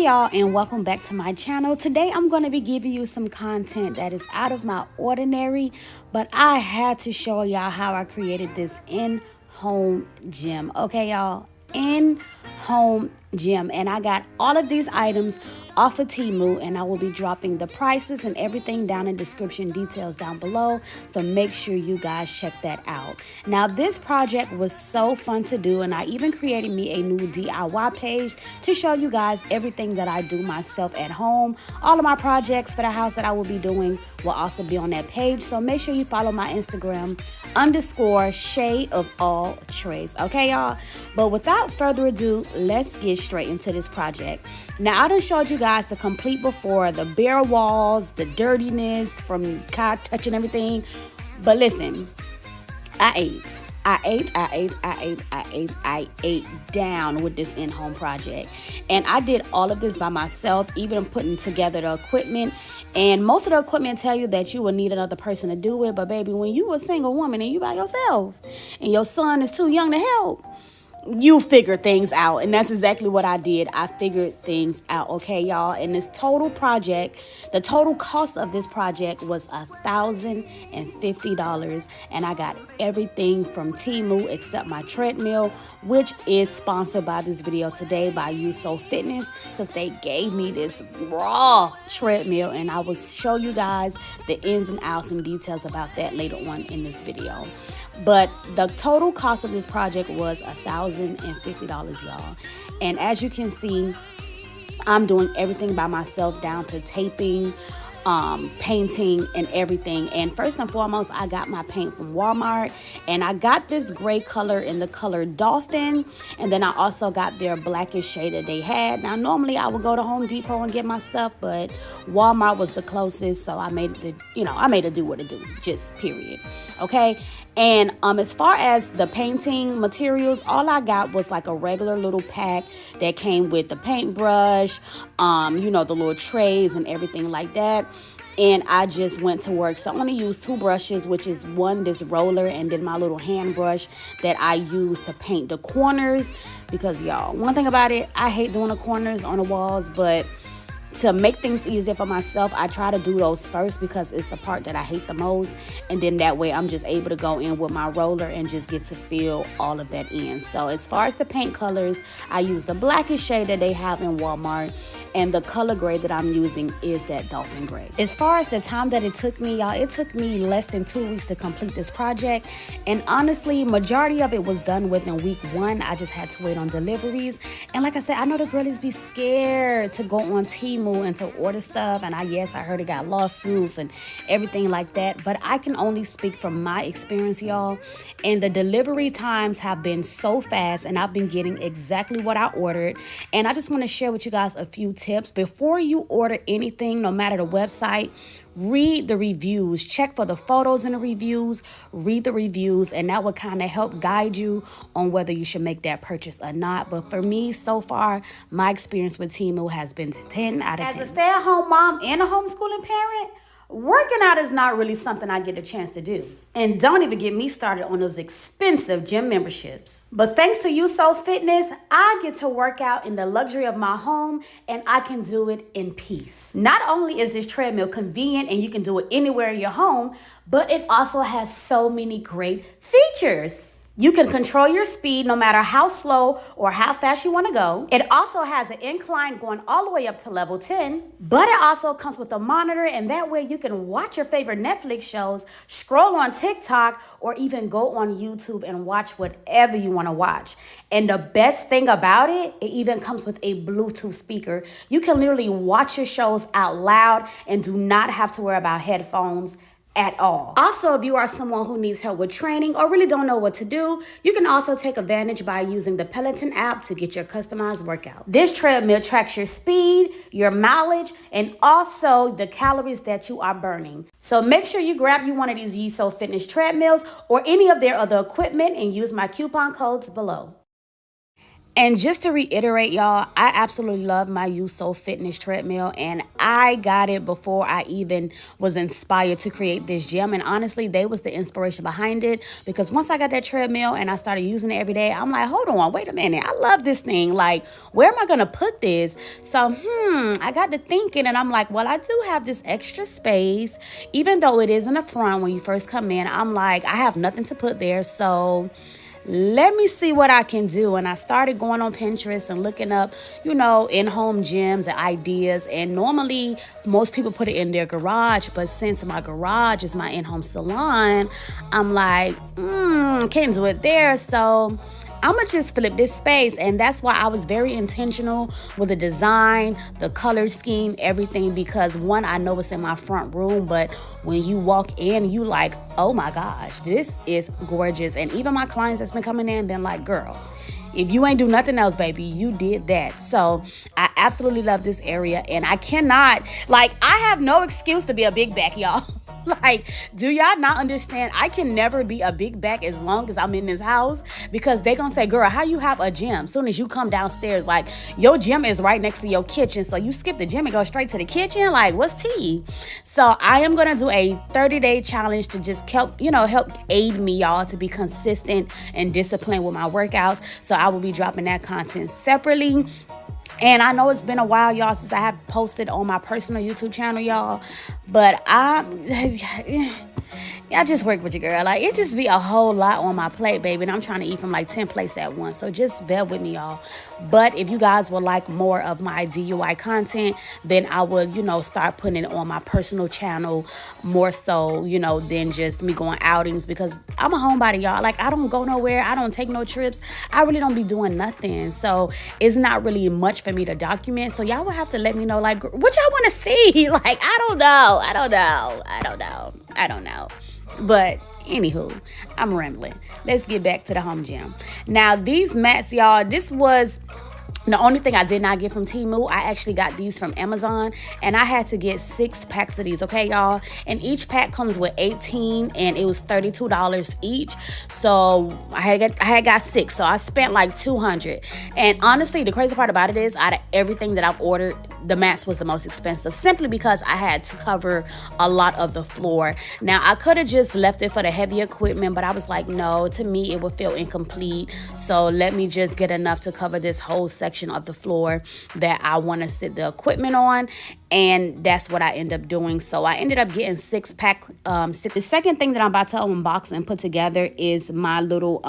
Hey y'all, and welcome back to my channel. Today I'm going to be giving you some content that is out of my ordinary, but I had to show y'all how I created this in-home gym. Okay y'all, in-home gym, and I got all of these items off of Temu, and I will be dropping the prices and everything down in description details down below, so make sure you guys check that out. Now this project was so fun to do, and I even created me a new DIY page to show you guys everything that I do myself at home. All of my projects for the house that I will be doing will also be on that page, so make sure you follow my Instagram _shade_of_all_trades. Okay y'all, but without further ado, let's get straight into this project. Now I done showed you guys the complete before, the bare walls, the dirtiness from Kai touching everything, but listen, I ate down with this in-home project, and I did all of this by myself, even putting together the equipment. And most of the equipment tell you that you will need another person to do it, but baby, when you a single woman and you by yourself and your son is too young to help, you figure things out. And that's exactly what I did. I figured things out. Okay y'all, and this total project, the total cost of this project was $1,050, and I got everything from Temu except my treadmill, which is sponsored by this video today by YESOUL Fitness, because they gave me this raw treadmill, and I will show you guys the ins and outs and details about that later on in this video. But the total cost of this project was $1,050, y'all. And as you can see, I'm doing everything by myself, down to taping, painting and everything. And first and foremost, I got my paint from Walmart, and I got this gray color in the color Dolphin, and then I also got their blackish shade that they had. Now normally I would go to Home Depot and get my stuff, but Walmart was the closest, so I made it, I made it do what it do, just period. Okay. And as far as the painting materials, all I got was like a regular little pack that came with the paintbrush, the little trays and everything like that. And I just went to work. So I only used two brushes, which is this roller, and then my little hand brush that I use to paint the corners. Because y'all, one thing about it, I hate doing the corners on the walls, but to make things easier for myself, I try to do those first because it's the part that I hate the most, and then that way I'm just able to go in with my roller and just get to fill all of that in. So as far as the paint colors, I use the blackish shade that they have in Walmart, and the color gray that I'm using is that Dolphin gray. As far as the time that it took me, y'all, it took me less than 2 weeks to complete this project, and honestly, majority of it was done within week 1. I just had to wait on deliveries, and like I said, I know the girlies be scared to go on Temu and to order stuff, and I heard it got lawsuits and everything like that, but I can only speak from my experience, y'all, and the delivery times have been so fast, and I've been getting exactly what I ordered. And I just want to share with you guys a few tips before you order anything, no matter the website. Read the reviews, check for the photos in the reviews, read the reviews, and that will kind of help guide you on whether you should make that purchase or not. But for me, so far, my experience with Temu has been 10 out of 10. As a stay-at-home mom and a homeschooling parent, working out is not really something I get a chance to do. And don't even get me started on those expensive gym memberships. But thanks to YESOUL Fitness, I get to work out in the luxury of my home, and I can do it in peace. Not only is this treadmill convenient and you can do it anywhere in your home, but it also has so many great features. You can control your speed no matter how slow or how fast you want to go. It also has an incline going all the way up to level 10, but it also comes with a monitor, and that way you can watch your favorite Netflix shows, scroll on TikTok, or even go on YouTube and watch whatever you want to watch. And the best thing about it, it even comes with a Bluetooth speaker. You can literally watch your shows out loud and do not have to worry about headphones at all. Also, if you are someone who needs help with training or really don't know what to do, you can also take advantage by using the Peloton app to get your customized workout. This treadmill tracks your speed, your mileage, and also the calories that you are burning. So make sure you grab you one of these YESOUL Fitness treadmills or any of their other equipment and use my coupon codes below. And just to reiterate, y'all, I absolutely love my YESOUL Fitness treadmill, and I got it before I even was inspired to create this gym. And honestly, they was the inspiration behind it, because once I got that treadmill and I started using it every day, I'm like, hold on, wait a minute, I love this thing. Like, where am I gonna put this? So, I got to thinking, and I'm like, well, I do have this extra space, even though it is in the front when you first come in. I'm like, I have nothing to put there, so let me see what I can do. And I started going on Pinterest and looking up, in-home gyms and ideas. And normally most people put it in their garage, but since my garage is my in-home salon, I'm like, can't do it there. So I'm going to just flip this space. And that's why I was very intentional with the design, the color scheme, everything. Because one, I know it's in my front room, but when you walk in, you like, oh my gosh, this is gorgeous. And even my clients that's been coming in been like, girl, if you ain't do nothing else, baby, you did that. So I absolutely love this area. And I cannot, I have no excuse to be a big back, y'all. Do y'all not understand? I can never be a big back as long as I'm in this house, because they gonna say, girl, how you have a gym? Soon as you come downstairs, your gym is right next to your kitchen. So you skip the gym and go straight to the kitchen? What's tea? So I am gonna do a 30-day challenge to just help aid me, y'all, to be consistent and disciplined with my workouts. So I will be dropping that content separately. And I know it's been a while, y'all, since I have posted on my personal YouTube channel, y'all. But I just work with your girl. It just be a whole lot on my plate, baby. And I'm trying to eat from 10 plates at once. So just bear with me, y'all. But if you guys would like more of my DIY content, then I will, start putting it on my personal channel more so, than just me going outings, because I'm a homebody, y'all. I don't go nowhere. I don't take no trips. I really don't be doing nothing. So it's not really much for me to document. So y'all will have to let me know, what y'all want to see. I don't know. But anywho, I'm rambling. Let's get back to the home gym. Now, these mats, y'all, this was the only thing I did not get from Temu. I actually got these from Amazon, and I had to get 6 packs of these, okay, y'all? And each pack comes with 18, and it was $32 each. So I had got 6, so I spent $200. And honestly, the crazy part about it is, out of everything that I've ordered, the mats was the most expensive, simply because I had to cover a lot of the floor. Now, I could have just left it for the heavy equipment, but I was like, no, to me, it would feel incomplete. So let me just get enough to cover this whole section of the floor that I want to sit the equipment on. And that's what I end up doing. So I ended up getting 6 packs. The second thing that I'm about to unbox and put together is my little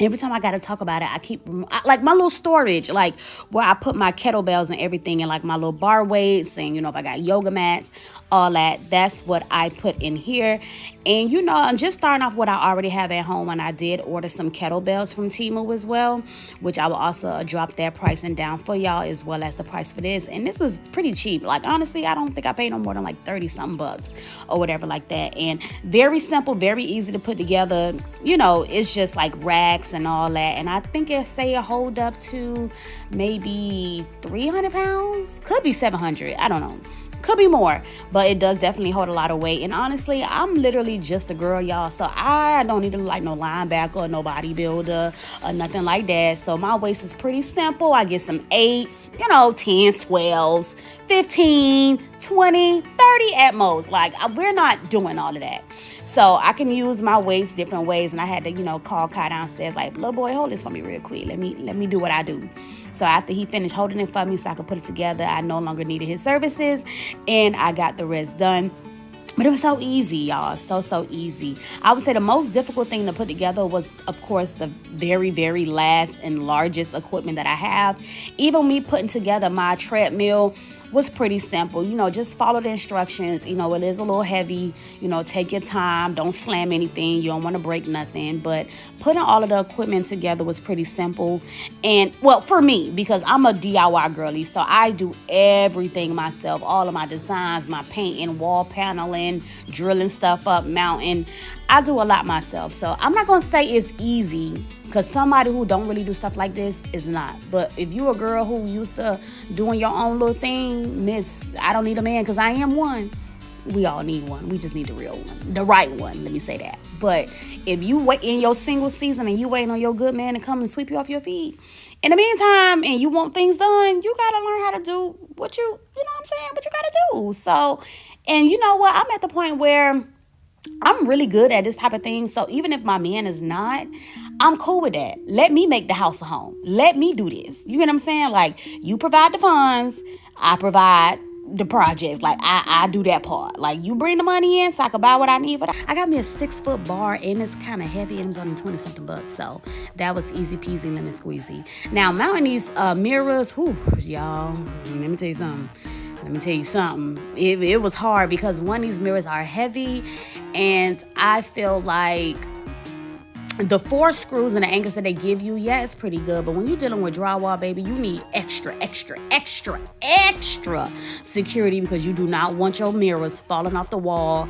every time I got to talk about it, I keep my little storage, where I put my kettlebells and everything, and my little bar weights, and if I got yoga mats, all that. That's what I put in here. And I'm just starting off what I already have at home, and I did order some kettlebells from Temu as well, which I will also drop their pricing down for y'all, as well as the price for this. And this was pretty cheap. Honestly, I don't think I paid no more than 30 something bucks or whatever like that. And very simple, very easy to put together. It's just racks and all that. And I think it hold up to maybe 300 pounds, could be 700, I don't know. Could be more, but it does definitely hold a lot of weight. And honestly, I'm literally just a girl, y'all. So I don't need to no linebacker or no bodybuilder or nothing like that. So my waist is pretty simple. I get some 8s, 10s, 12s, 15, 20, 30 at most. We're not doing all of that. So I can use my waist different ways. And I had to, call Kai downstairs, little boy, hold this for me real quick. Let me do what I do. So after he finished holding it for me so I could put it together, I no longer needed his services, and I got the rest done. But it was so easy, y'all. So easy. I would say the most difficult thing to put together was, of course, the very, very last and largest equipment that I have. Even me putting together my treadmill was pretty simple. Just follow the instructions. It is a little heavy. Take your time. Don't slam anything. You don't want to break nothing. But putting all of the equipment together was pretty simple. And, well, for me, because I'm a DIY girly, so I do everything myself. All of my designs, my painting, wall paneling, drilling stuff up, mounting. I do a lot myself. So I'm not going to say it's easy, because somebody who don't really do stuff like this is not. But if you a girl who used to doing your own little thing, miss, I don't need a man, because I am one. We all need one. We just need the real one. The right one, let me say that. But if you wait in your single season and you waiting on your good man to come and sweep you off your feet, In the meantime, and you want things done, you gotta learn how to do what you know what I'm saying, what you gotta do. So, and you know what? I'm at the point where I'm really good at this type of thing. So even if my man is not, I'm cool with that. Let me make the house a home. Let me do this. You get what I'm saying? Like, you provide the funds, I provide the projects. Like, I do that part. Like, you bring the money in so I can buy what I need for that. I got me a 6-foot bar, and it's kind of heavy, and it was only 20 something bucks. So that was easy peasy lemon squeezy. Now, mounting these mirrors, whew, y'all, let me tell you something. It was hard because one, these mirrors are heavy, and I feel like the 4 screws and the angles that they give you, yeah, it's pretty good. But when you're dealing with drywall, baby, you need extra security, because you do not want your mirrors falling off the wall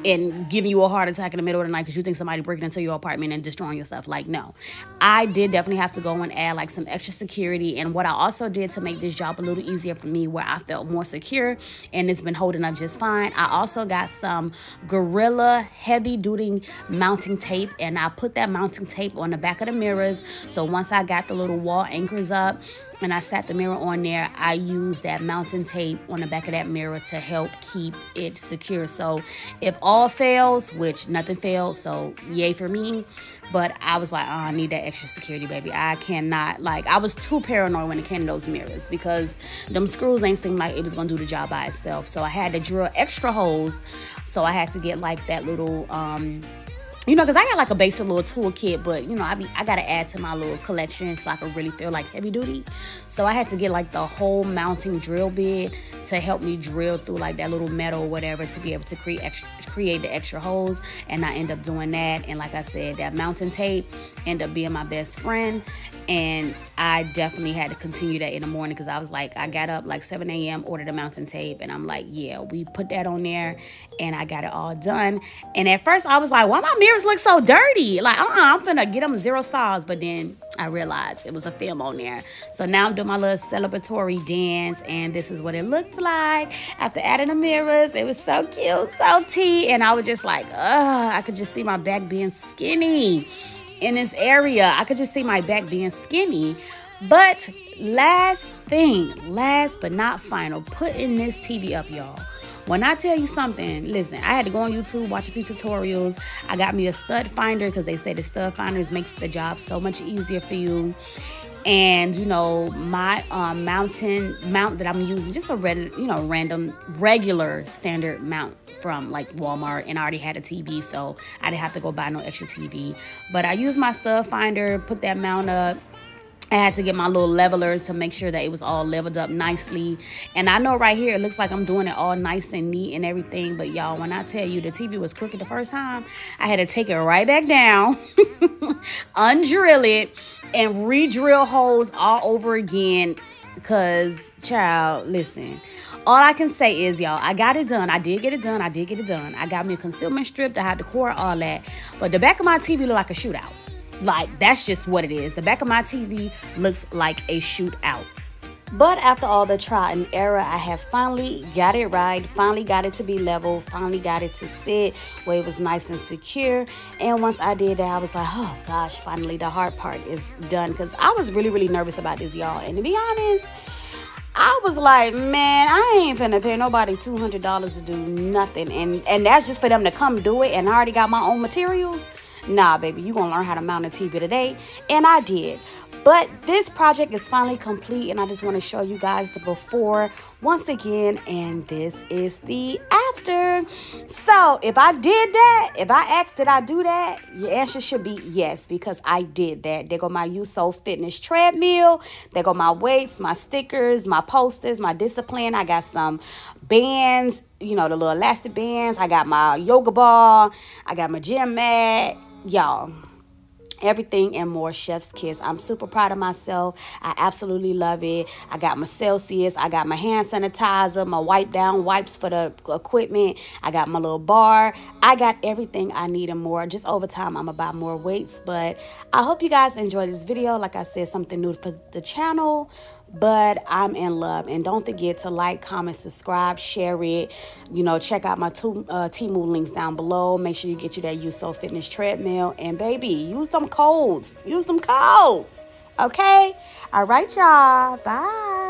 and giving you a heart attack in the middle of the night because you think somebody breaking into your apartment and destroying your stuff. Like, no. I did definitely have to go and add like some extra security. And what I also did to make this job a little easier for me, where I felt more secure and it's been holding up just fine, I also got some Gorilla heavy duty mounting tape, and I put that mounting tape on the back of the mirrors. So once I got the little wall anchors up and I sat the mirror on there, I used that mounting tape on the back of that mirror to help keep it secure. So if all fails, which nothing failed, so yay for me. But I was like, oh, I need that extra security, baby. I cannot, like, I was too paranoid when it came to those mirrors because them screws ain't seemed like it was gonna do the job by itself. So I had to drill extra holes. So I had to get like that little, because I got like a basic little toolkit, but I gotta add to my little collection so I can really feel like heavy duty. So I had to get like the whole mounting drill bit to help me drill through like that little metal or whatever to be able to create the extra holes. And I end up doing that. And like I said, that mounting tape ended up being my best friend. And I definitely had to continue that in the morning because I was like, I got up like 7 a.m., ordered the mounting tape, and I'm like, yeah, we put that on there and I got it all done. And at first I was like, why my mirrors look so dirty? Like, I'm finna get them 0 stars. But then I realized it was a film on there. So now I'm doing my little celebratory dance, and this is what it looked like after adding the mirrors. It was so cute, so tea. And I was just like, I could just see my back being skinny in this area. I could just see my back being skinny. But last but not final, putting this TV up, y'all. When I tell you something, listen, I had to go on YouTube, watch a few tutorials. I got me a stud finder because they say the stud finders makes the job so much easier for you. And my mount that I'm using, just a random regular standard mount from like Walmart, and I already had a TV, so I didn't have to go buy no extra TV. But I used my stud finder, put that mount up. I had to get my little levelers to make sure that it was all leveled up nicely. And I know right here, it looks like I'm doing it all nice and neat and everything. But y'all, when I tell you the TV was crooked the first time, I had to take it right back down, undrill it, and re-drill holes all over again. Because, child, listen. All I can say is, y'all, I got it done. I did get it done. I got me a concealment strip that had the cord, all that. But the back of my TV looked like a shootout. Like, that's just what it is. The back of my TV looks like a shootout. But after all the trial and error, I have finally got it right, finally got it to be level, finally got it to sit where it was nice and secure. And once I did that, I was like, oh gosh, finally the hard part is done. Because I was really, really nervous about this, y'all. And to be honest, I was like, man, I ain't finna pay nobody $200 to do nothing. And that's just for them to come do it, and I already got my own materials. Nah, baby, you gonna learn how to mount a TV today. And I did. But this project is finally complete, and I just want to show you guys the before once again, and this is the after. So if I did that, if I asked did I do that, your answer should be yes, because I did that. There go my YESOUL Fitness treadmill. There go my weights, my stickers, my posters, my discipline. I got some bands, the little elastic bands. I got my yoga ball. I got my gym mat. Y'all, everything and more, chef's kiss. I'm super proud of myself. I absolutely love it. I got my Celsius. I got my hand sanitizer, my wipe down wipes for the equipment. I got my little bar. I got everything I need and more. Just over time, I'm going to buy more weights. But I hope you guys enjoyed this video. Like I said, something new for the channel. But I'm in love. And don't forget to like, comment, subscribe, share it. Check out my two Temu links down below. Make sure you get you that YESOUL Fitness treadmill. And baby, use them codes. Use them codes. Okay? All right, y'all. Bye.